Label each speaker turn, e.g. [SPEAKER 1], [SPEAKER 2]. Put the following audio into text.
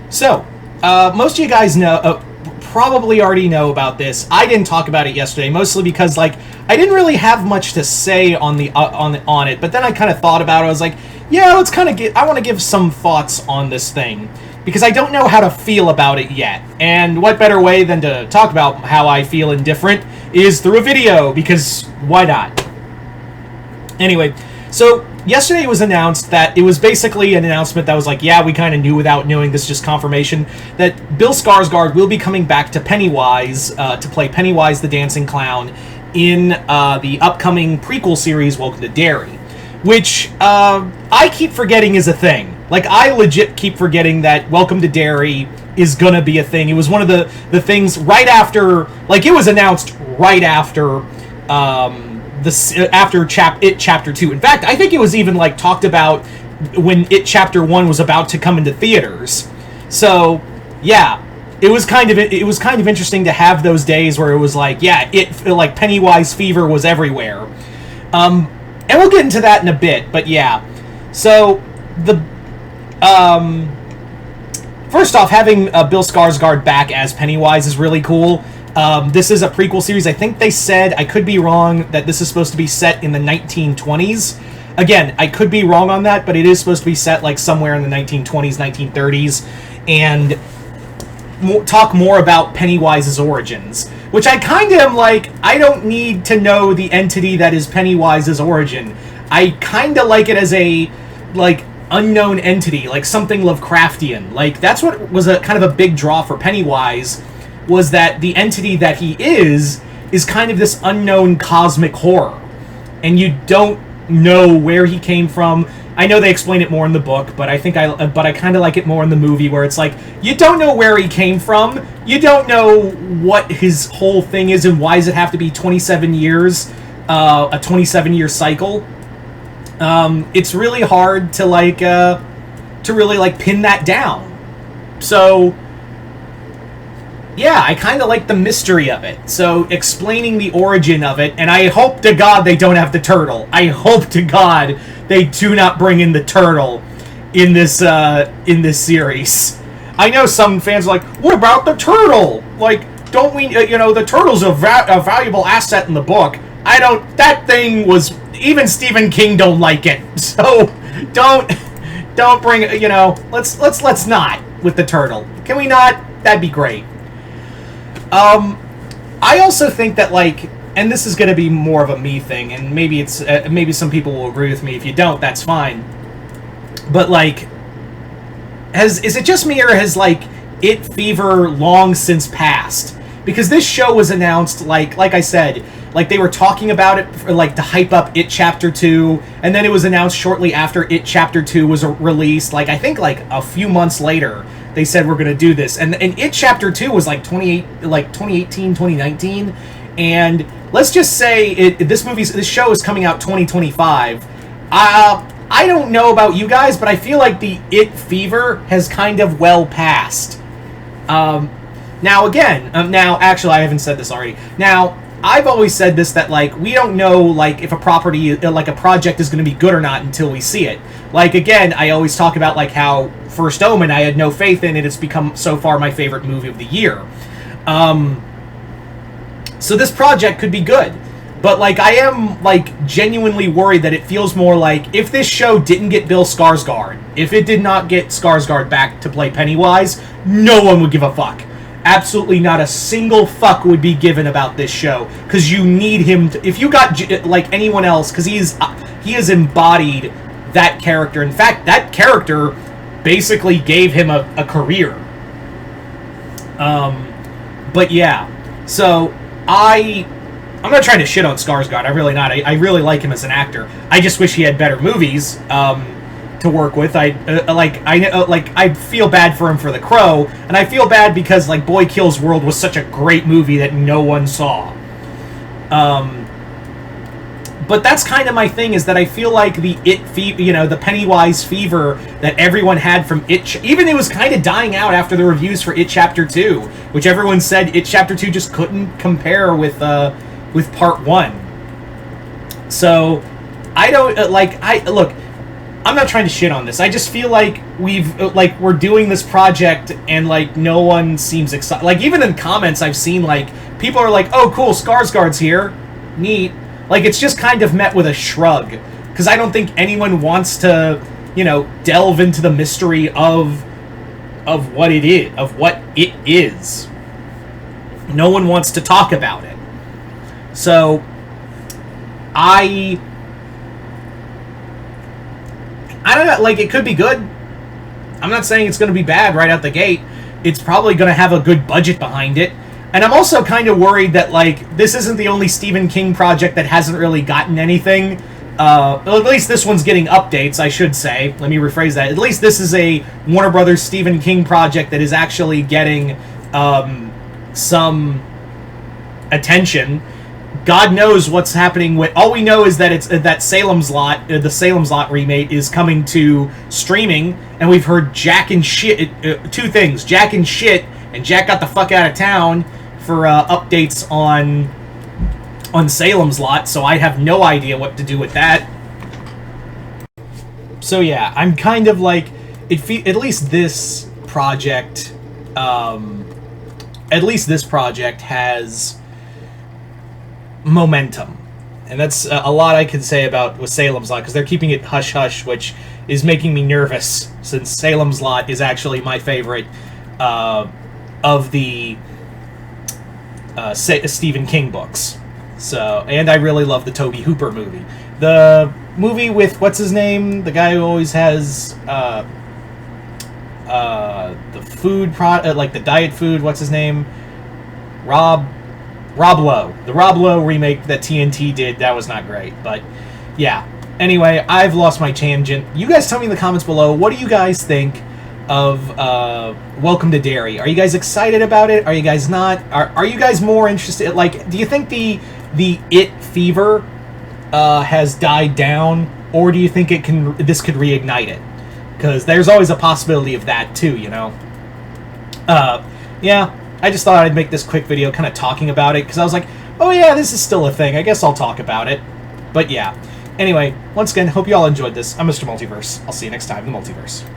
[SPEAKER 1] So, most of you guys probably already know about this. I didn't talk about it yesterday, mostly because I didn't really have much to say on it. But then I kind of thought about it. I was like, yeah, let's kind of I want to give some thoughts on this thing because I don't know how to feel about it yet. And what better way than to talk about how I feel indifferent is through a video, because why not? Anyway, so yesterday it was announced that it was basically an announcement that was like, yeah, we kind of knew without knowing, this is just confirmation, that Bill Skarsgård will be coming back to Pennywise, to play Pennywise the Dancing Clown in the upcoming prequel series, Welcome to Derry. Which, I keep forgetting is a thing. I legit keep forgetting that Welcome to Derry is gonna be a thing. It was one of the things right after, it was announced right after, It Chapter 2. In fact, I think it was even, talked about when It Chapter 1 was about to come into theaters. So, yeah. It was kind of interesting to have those days where it was Pennywise fever was everywhere. And we'll get into that in a bit, but yeah. So, first off, having Bill Skarsgård back as Pennywise is really cool. This is a prequel series. I think they said, I could be wrong, that this is supposed to be set in the 1920s. Again, I could be wrong on that, but it is supposed to be set somewhere in the 1920s, 1930s, and talk more about Pennywise's origins. Which I kind of am I don't need to know the entity that is Pennywise's origin. I kind of like it as a, unknown entity, something Lovecraftian. That's what was a kind of a big draw for Pennywise, was that the entity that he is kind of this unknown cosmic horror. And you don't know where he came from. I know they explain it more in the book, but I kind of like it more in the movie, where it's you don't know where he came from, you don't know what his whole thing is, and why does it have to be 27 years, a 27-year cycle. It's really hard to really pin that down. So, yeah, I kind of like the mystery of it. So, explaining the origin of it, and I hope to God they don't have the turtle. I hope to God they do not bring in the turtle in this series. I know some fans are like, what about the turtle? Don't we, the turtle's a valuable asset in the book. That thing was, even Stephen King don't like it. So, don't bring, let's not with the turtle. Can we not? That'd be great. I also think that, and this is going to be more of a me thing, and maybe it's maybe some people will agree with me. If you don't, that's fine. But is it just me, or has It fever long since passed? Because this show was announced like I said, they were talking about it for, to hype up It Chapter 2, and then it was announced shortly after It Chapter 2 was released. I think a few months later, they said we're going to do this, and It Chapter 2 was 2018, 2019, and let's just say this show is coming out 2025. I don't know about you guys, but I feel like the It fever has kind of well passed. Now again, actually I haven't said this already. Now, I've always said this, that we don't know if a property, a project is going to be good or not until we see it. Again, I always talk about how First Omen, I had no faith in it. It's become so far my favorite movie of the year. So this project could be good. But I am genuinely worried that it feels more if this show didn't get Bill Skarsgård, if it did not get Skarsgård back to play Pennywise, no one would give a fuck. Absolutely not a single fuck would be given about this show, because you need him to, if you got anyone else, because he has embodied that character. In fact, that character basically gave him a career. But yeah, so I'm not trying to shit on Skarsgård. I'm really not. I really like him as an actor. I just wish he had better movies to work with. I feel bad for him for The Crow, and I feel bad because Boy Kills World was such a great movie that no one saw. But that's kind of my thing, is that I feel like the the Pennywise fever that everyone had from It, even it was kind of dying out after the reviews for It Chapter 2, which everyone said It Chapter 2 just couldn't compare with Part 1. So, I don't, look, I'm not trying to shit on this. I just feel like we're doing this project and like no one seems excited. Like even in comments I've seen like people are like, "Oh, cool, Skarsgård's here. Neat." Like it's just kind of met with a shrug because I don't think anyone wants to, delve into the mystery of what it is. No one wants to talk about it. So I don't know, like, it could be good. I'm not saying it's going to be bad right out the gate. It's probably going to have a good budget behind it. And I'm also kind of worried that, like, this isn't the only Stephen King project that hasn't really gotten anything. Well, at least this one's getting updates, I should say. Let me rephrase that. At least this is a Warner Brothers Stephen King project that is actually getting some attention. God knows what's happening with. All we know is that it's that Salem's Lot, the Salem's Lot remake is coming to streaming, and we've heard Jack and shit. Two things: Jack and shit, and Jack got the fuck out of town for updates on Salem's Lot. So I have no idea what to do with that. So yeah, I'm kind of like at least this project. At least this project has momentum, and that's a lot I can say about with Salem's Lot because they're keeping it hush hush, which is making me nervous since Salem's Lot is actually my favorite of the Stephen King books. So, and I really love the Tobe Hooper movie, the movie with what's his name, the guy who always has the food like the diet food. What's his name? Rob Lowe. The Rob Lowe remake that TNT did, that was not great. But, yeah. Anyway, I've lost my tangent. You guys tell me in the comments below, what do you guys think of Welcome to Derry? Are you guys excited about it? Are you guys not? Are you guys more interested? Like, do you think the It fever has died down? Or do you think this could reignite it? Because there's always a possibility of that, too, Yeah. I just thought I'd make this quick video kind of talking about it, because I was like, oh yeah, this is still a thing. I guess I'll talk about it. But yeah. Anyway, once again, hope you all enjoyed this. I'm Mr. Multiverse. I'll see you next time in the Multiverse.